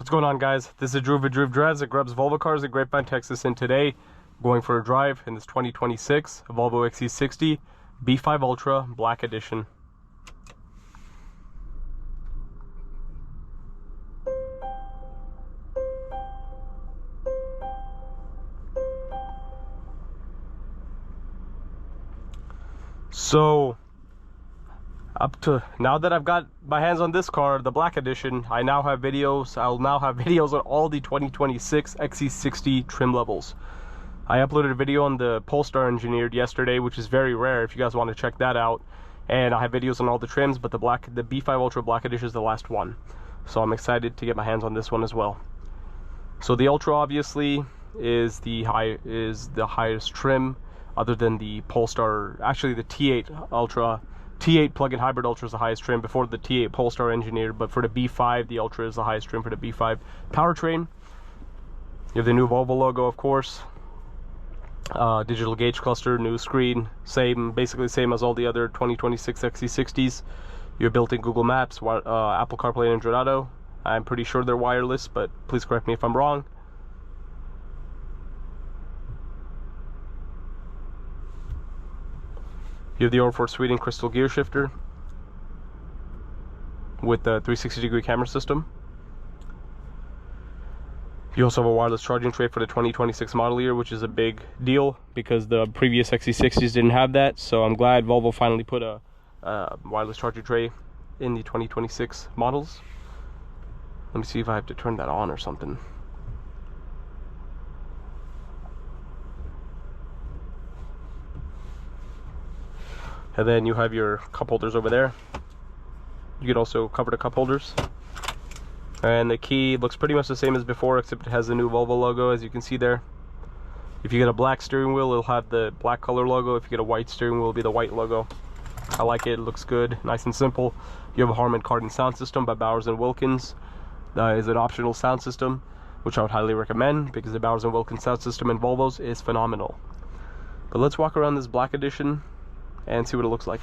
What's going on, guys? This is Drew with Drew Drez at Grub's Volvo Cars in Grapevine, Texas, and today I'm going for a drive in this 2026 Volvo XC60 B5 Ultra Black Edition. So up to now that I've got my hands on this car, the Black Edition, I'll now have videos on all the 2026 XC60 trim levels. I uploaded a video on the Polestar Engineered yesterday, which is very rare if you guys want to check that out. And I have videos on all the trims, but the B5 Ultra Black Edition is the last one. So I'm excited to get my hands on this one as well. So the Ultra obviously is the highest trim other than the Polestar. Actually, the T8 Ultra, T8 plug-in hybrid Ultra is the highest trim before the T8 Polestar Engineered, but for the B5, the Ultra is the highest trim for the B5 powertrain. You have the new Volvo logo, of course. Digital gauge cluster, new screen, basically same as all the other 2026 XC60s. You have built-in Google Maps, Apple CarPlay and Android Auto. I'm pretty sure they're wireless, but please correct me if I'm wrong. You have the Aurora Sweden crystal gear shifter with the 360-degree camera system. You also have a wireless charging tray for the 2026 model year, which is a big deal because the previous XC60s didn't have that. So I'm glad Volvo finally put a wireless charging tray in the 2026 models. Let me see if I have to turn that on or something. And then you have your cup holders over there. You can also cover the cup holders. And the key looks pretty much the same as before, except it has the new Volvo logo, as you can see there. If you get a black steering wheel, it'll have the black color logo. If you get a white steering wheel, it'll be the white logo. I like it. It looks good, nice and simple. You have a Harman Kardon sound system by Bowers & Wilkins. That is an optional sound system, which I would highly recommend because the Bowers & Wilkins sound system in Volvos is phenomenal. But let's walk around this Black Edition and see what it looks like.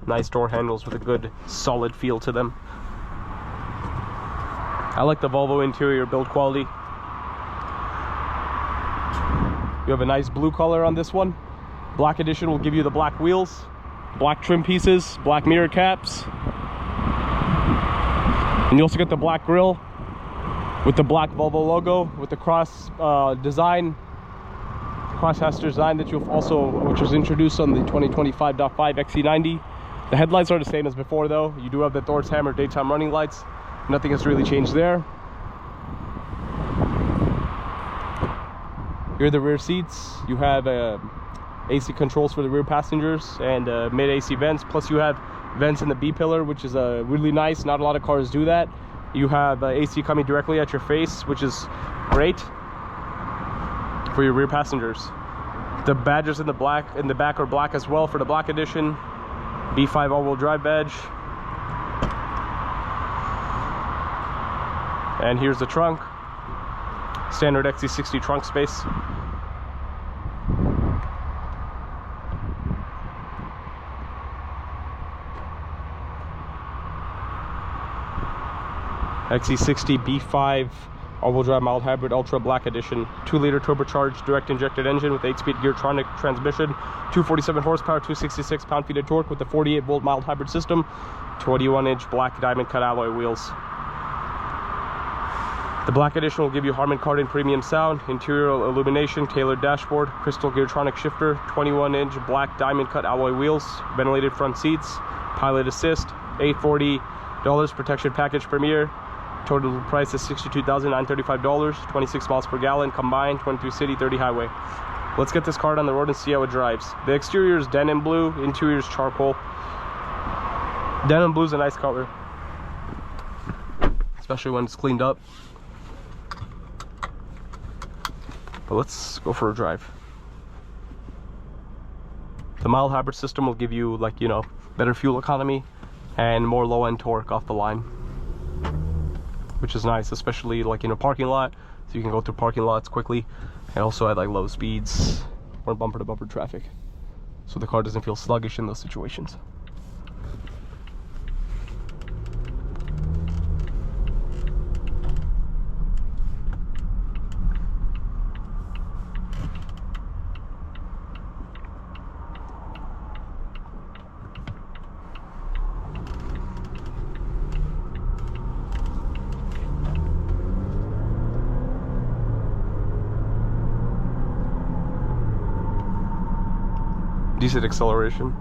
Nice door handles with a good solid feel to them. I like the Volvo interior build quality. You have a nice blue color on this one. Black Edition will give you the black wheels, black trim pieces, black mirror caps, and you also get the black grille with the black Volvo logo with the crosshatch design that which was introduced on the 2025.5 XC90. The headlights are the same as before though. You do have the Thor's Hammer daytime running lights. Nothing has really changed there. Here are the rear seats. You have AC controls for the rear passengers and mid AC vents. Plus you have vents in the B pillar, which is really nice. Not a lot of cars do that. You have AC coming directly at your face, which is great for your rear passengers. The badges in the back are black as well for the Black Edition. B5 all-wheel drive badge. And here's the trunk. Standard XC60 trunk space. XC60 B5 all-wheel drive mild hybrid Ultra Black Edition, 2-liter turbocharged direct injected engine with 8-speed Geartronic transmission, 247 horsepower, 266 pound-feet of torque with the 48-volt mild hybrid system, 21-inch black diamond cut alloy wheels. The Black Edition will give you Harman Kardon premium sound, interior illumination, tailored dashboard, crystal Geartronic shifter, 21-inch black diamond cut alloy wheels, ventilated front seats, pilot assist, $840 protection package premier. Total price is $62,935, 26 miles per gallon combined, 23 city, 30 highway. Let's get this car on the road and see how it drives. The exterior is denim blue, interior is charcoal. Denim blue is a nice color, especially when it's cleaned up. But let's go for a drive. The mild hybrid system will give you, like, you know, better fuel economy and more low-end torque off the line, which is nice, especially like in a parking lot, so you can go through parking lots quickly, and also at like low speeds or bumper to bumper traffic, so the car doesn't feel sluggish in those situations. decent acceleration,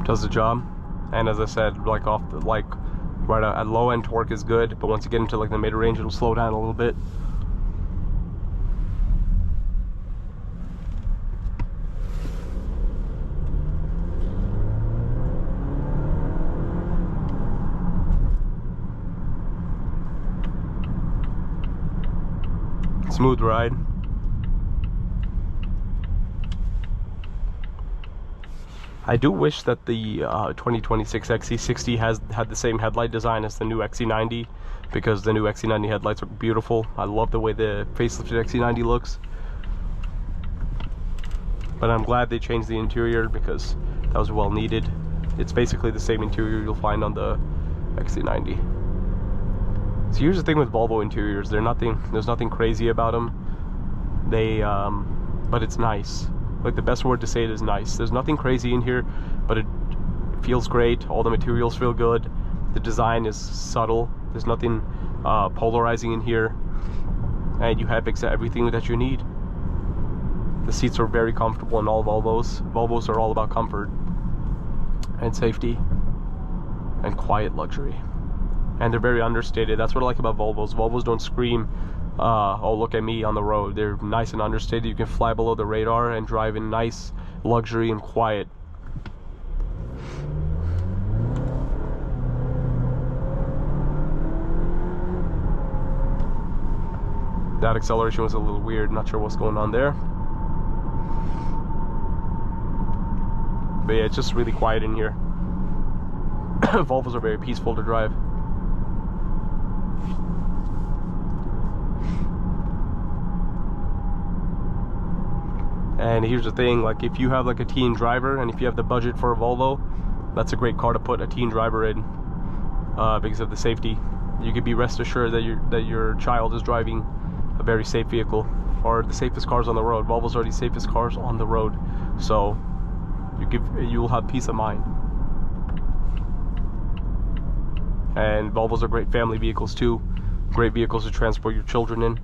does the job. And as I said, like right at low end torque is good, but once you get into like the mid range, it'll slow down a little bit. Smooth ride. I do wish that the 2026 XC60 had the same headlight design as the new XC90, because the new XC90 headlights are beautiful. I love the way the facelifted XC90 looks. But I'm glad they changed the interior, because that was well needed. It's basically the same interior you'll find on the XC90. So here's the thing with Volvo interiors, there's nothing crazy about them. But it's nice. Like, the best word to say it is nice. There's nothing crazy in here, but it feels great. All the materials feel good. The design is subtle. There's nothing polarizing in here, and you have everything that you need. The seats are very comfortable in all Volvos. Volvos are all about comfort and safety and quiet luxury, and they're very understated. That's what I like about Volvos. Volvos don't scream, oh, look at me on the road. They're nice and understated. You can fly below the radar and drive in nice luxury and quiet. That acceleration was a little weird. Not sure what's going on there. But yeah, it's just really quiet in here. Volvos are very peaceful to drive. And here's the thing, like, if you have like a teen driver, and if you have the budget for a Volvo, that's a great car to put a teen driver in, because of the safety. You can be rest assured that your child is driving a very safe vehicle, or the safest cars on the road. Volvos are the safest cars on the road, so you will have peace of mind. And Volvos are great family vehicles too, great vehicles to transport your children in.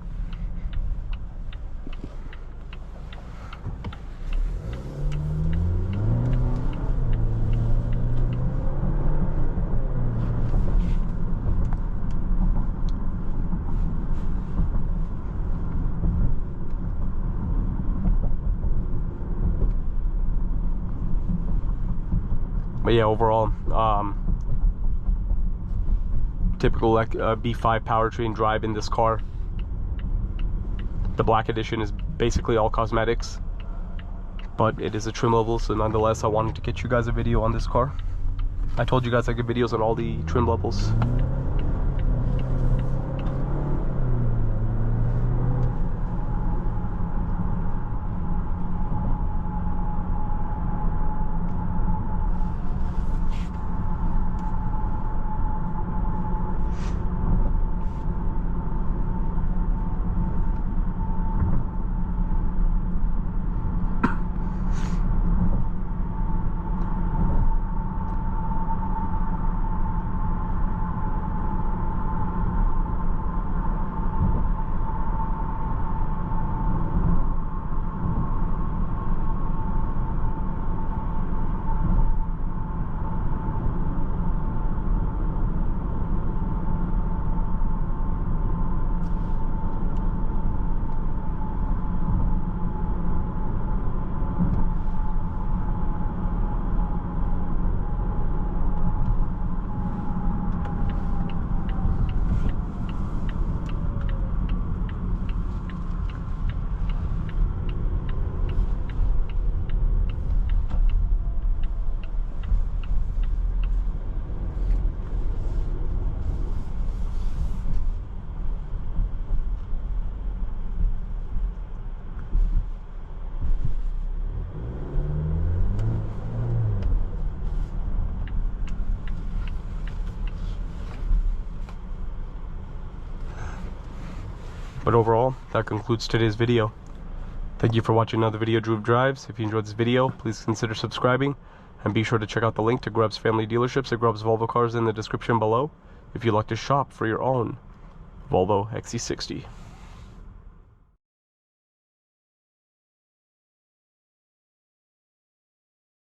But yeah, overall, typical B5 powertrain drive in this car. The black edition is basically all cosmetics, but it is a trim level, so nonetheless I wanted to get you guys a video on this car. I told you guys I get videos on all the trim levels. But overall, that concludes today's video. Thank you for watching another video of Dhruv Drives. If you enjoyed this video, please consider subscribing, and be sure to check out the link to Grubb's Family Dealerships at Grubb's Volvo Cars in the description below if you'd like to shop for your own Volvo XC60.